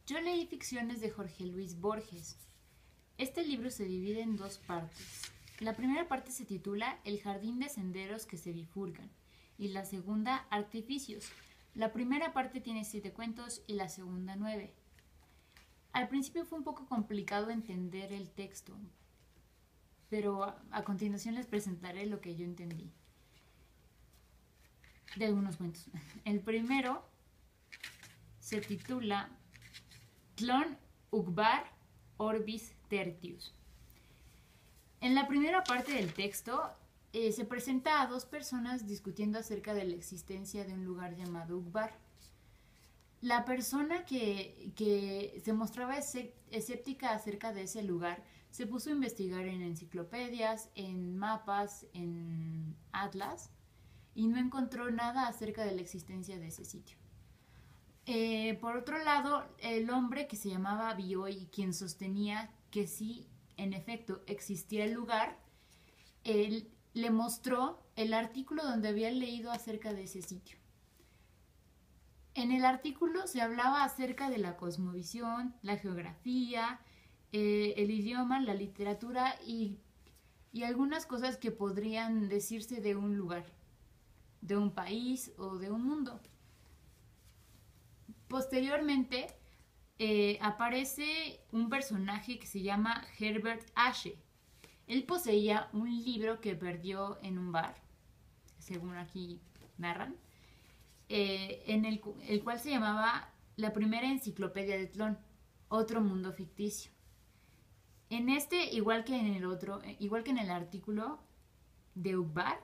Yo leí ficciones de Jorge Luis Borges. Este libro se divide en dos partes. La primera parte se titula El jardín de senderos que se bifurcan y la segunda Artificios. La primera parte tiene 7 cuentos y la segunda 9. Al principio fue un poco complicado entender el texto, pero a continuación les presentaré lo que yo entendí de algunos cuentos. El primero se titula Tlön Uqbar Orbis Tertius. En la primera parte del texto se presenta a dos personas discutiendo acerca de la existencia de un lugar llamado Uqbar. La persona que se mostraba escéptica acerca de ese lugar se puso a investigar en enciclopedias, en mapas, en atlas y no encontró nada acerca de la existencia de ese sitio. Por otro lado, el hombre que se llamaba Bioy, quien sostenía que sí, en efecto, existía el lugar, él le mostró el artículo donde había leído acerca de ese sitio. En el artículo se hablaba acerca de la cosmovisión, la geografía, el idioma, la literatura y algunas cosas que podrían decirse de un lugar, de un país o de un mundo. Posteriormente aparece un personaje que se llama Herbert Ashe. Él poseía un libro que perdió en un bar, según aquí narran, en el cual se llamaba La primera enciclopedia de Tlön, otro mundo ficticio. En este, igual que en el artículo de Uqbar,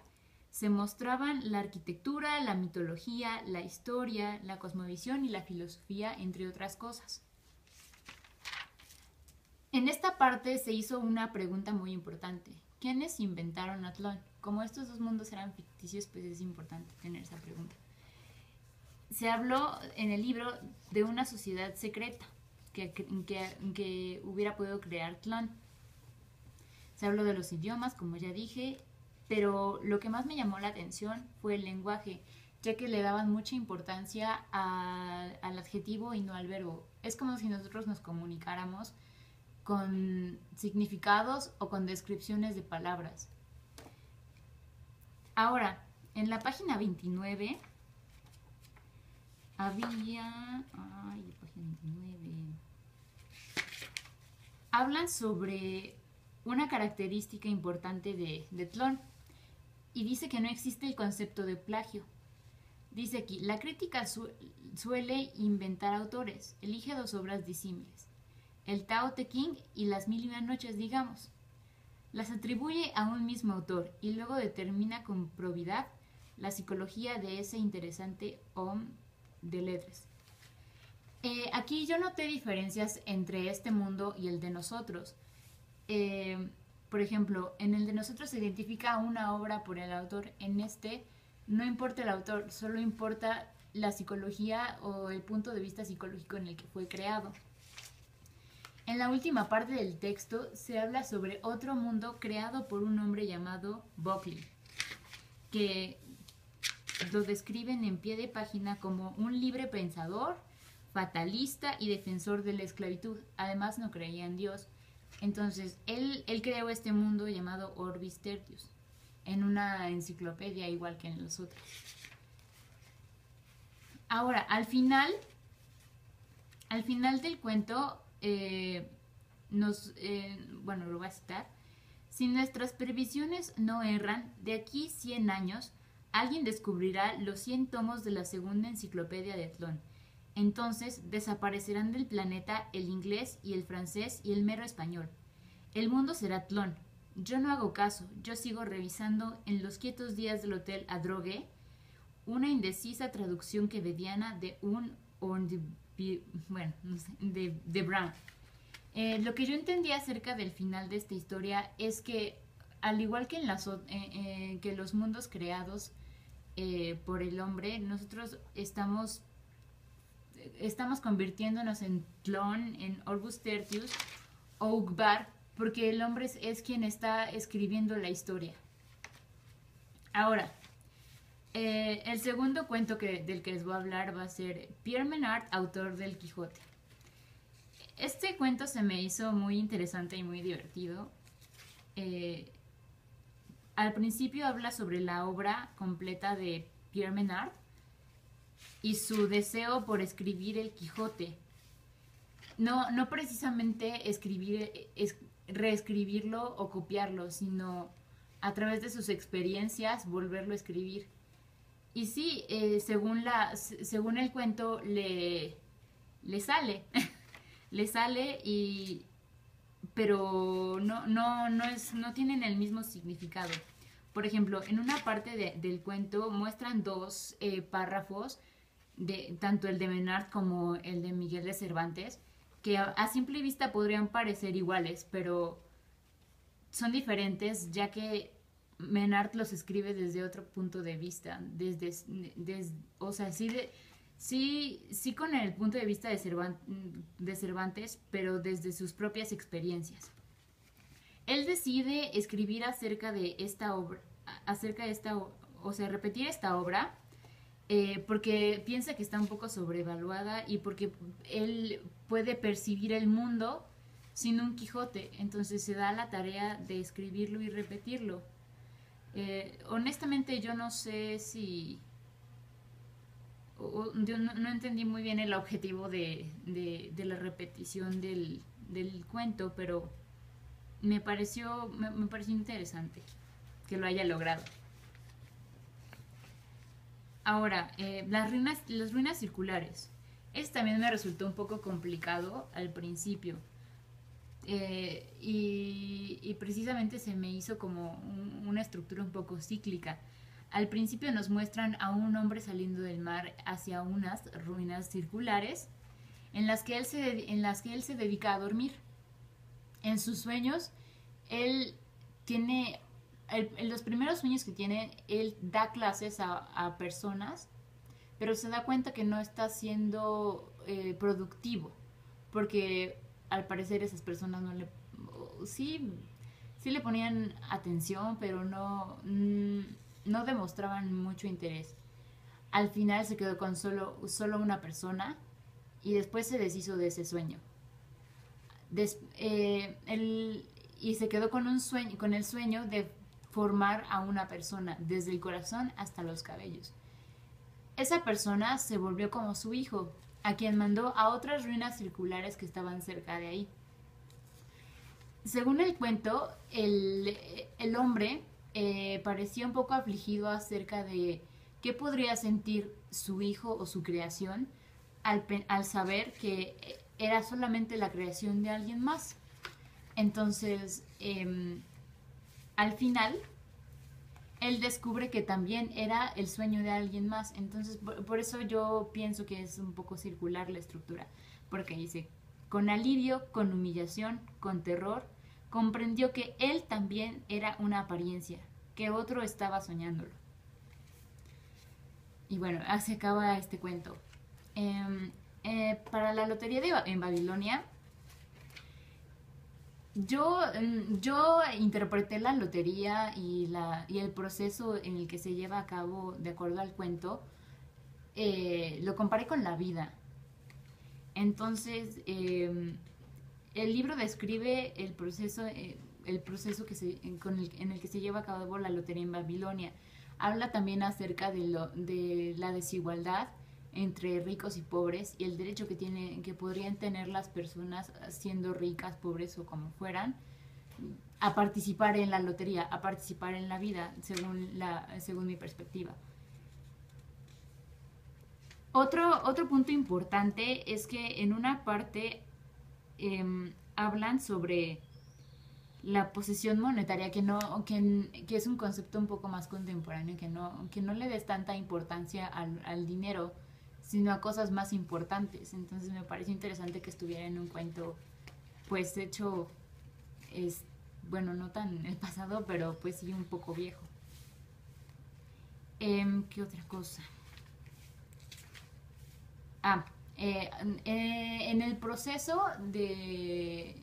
se mostraban la arquitectura, la mitología, la historia, la cosmovisión y la filosofía, entre otras cosas. En esta parte se hizo una pregunta muy importante. ¿Quiénes inventaron a Tlön? Como estos dos mundos eran ficticios, pues es importante tener esa pregunta. Se habló en el libro de una sociedad secreta que hubiera podido crear Tlön. Se habló de los idiomas, como ya dije, pero lo que más me llamó la atención fue el lenguaje, ya que le daban mucha importancia al adjetivo y no al verbo. Es como si nosotros nos comunicáramos con significados o con descripciones de palabras. Ahora, en la página 29 había... Ay, página 29. Hablan sobre una característica importante de Tlön y dice que no existe el concepto de plagio. Dice aquí, la crítica suele inventar autores, elige dos obras disímiles, el Tao Te Ching y las Mil y una noches, digamos. Las atribuye a un mismo autor y luego determina con probidad la psicología de ese interesante homme de lettres. Aquí yo noté diferencias entre este mundo y el de nosotros. Por ejemplo, en el de nosotros se identifica una obra por el autor. En este no importa el autor, solo importa la psicología o el punto de vista psicológico en el que fue creado. En la última parte del texto se habla sobre otro mundo creado por un hombre llamado Buckley, que lo describen en pie de página como un libre pensador, fatalista y defensor de la esclavitud. Además no creía en Dios. Entonces, él creó este mundo llamado Orbis Tertius, en una enciclopedia igual que en los otros. Ahora, al final del cuento, bueno, lo voy a citar. Si nuestras previsiones no erran, de aquí 100 años, alguien descubrirá los 100 tomos de la segunda enciclopedia de Tlön. Entonces desaparecerán del planeta el inglés y el francés y el mero español. El mundo será Tlön. Yo no hago caso, yo sigo revisando en los quietos días del hotel Adrogué una indecisa traducción quevediana de de Brown. Lo que yo entendí acerca del final de esta historia es que, al igual que que los mundos creados por el hombre, nosotros estamos convirtiéndonos en Tlön, en Orbis Tertius o Uqbar, porque el hombre es quien está escribiendo la historia. Ahora, el segundo cuento del que les voy a hablar va a ser Pierre Menard, autor del Quijote. Este cuento se me hizo muy interesante y muy divertido. Eh, Al principio habla sobre la obra completa de Pierre Menard y su deseo por escribir el Quijote. No precisamente reescribirlo o copiarlo, sino a través de sus experiencias volverlo a escribir. Y sí, según el cuento, le sale. Le sale y pero no tienen el mismo significado. Por ejemplo, en una parte del cuento muestran dos párrafos, tanto el de Menard como el de Miguel de Cervantes, que a simple vista podrían parecer iguales, pero son diferentes ya que Menard los escribe desde otro punto de vista, o sea, sí con el punto de vista de Cervantes, pero desde sus propias experiencias. Él decide escribir acerca de esta obra, o sea, repetir esta obra, porque piensa que está un poco sobrevaluada y porque él puede percibir el mundo sin un Quijote, entonces se da la tarea de escribirlo y repetirlo. Honestamente yo no sé si... yo no entendí muy bien el objetivo de la repetición del cuento, pero me pareció interesante que lo haya logrado. Ahora, las ruinas circulares. Este también me resultó un poco complicado al principio. Y precisamente se me hizo como una estructura un poco cíclica. Al principio nos muestran a un hombre saliendo del mar hacia unas ruinas circulares en las que él se dedica a dormir. En sus sueños, él tiene, en los primeros sueños que tiene, él da clases a personas, pero se da cuenta que no está siendo productivo, porque al parecer esas personas no le... Sí, sí le ponían atención, pero no demostraban mucho interés. Al final se quedó con solo una persona y después se deshizo de ese sueño. Y se quedó con con el sueño de formar a una persona, desde el corazón hasta los cabellos. Esa persona se volvió como su hijo, a quien mandó a otras ruinas circulares que estaban cerca de ahí. Según el cuento, el hombre parecía un poco afligido acerca de qué podría sentir su hijo o su creación al saber que era solamente la creación de alguien más. Entonces, al final, él descubre que también era el sueño de alguien más. Entonces, por eso yo pienso que es un poco circular la estructura. Porque dice, con alivio, con humillación, con terror, comprendió que él también era una apariencia, que otro estaba soñándolo. Y bueno, así acaba este cuento. Para la lotería en Babilonia, yo interpreté la lotería y el proceso en el que se lleva a cabo de acuerdo al cuento, lo comparé con la vida. Entonces, el libro describe el proceso en el que se lleva a cabo la lotería en Babilonia. Habla también acerca de la desigualdad entre ricos y pobres y el derecho que podrían tener las personas siendo ricas, pobres o como fueran, a participar en la lotería, a participar en la vida, según mi perspectiva. Otro punto importante es que en una parte hablan sobre la posesión monetaria, que es un concepto un poco más contemporáneo, que no le des tanta importancia al dinero, sino a cosas más importantes. Entonces me parece interesante que estuviera en un cuento, pues hecho, bueno, no tan en el pasado, pero pues sí un poco viejo. ¿Qué otra cosa? En el proceso de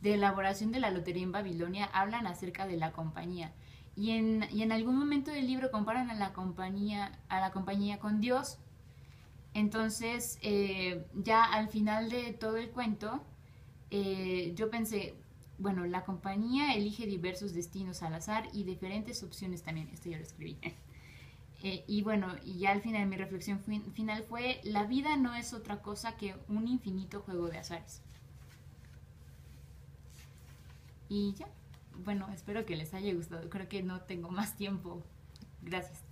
elaboración de la lotería en Babilonia hablan acerca de la compañía. Y en algún momento del libro comparan a la compañía con Dios. Entonces, ya al final de todo el cuento, yo pensé, bueno, la compañía elige diversos destinos al azar y diferentes opciones también. Esto ya lo escribí. Y bueno, y ya al final mi reflexión final fue, la vida no es otra cosa que un infinito juego de azares. Y ya, bueno, espero que les haya gustado. Creo que no tengo más tiempo. Gracias.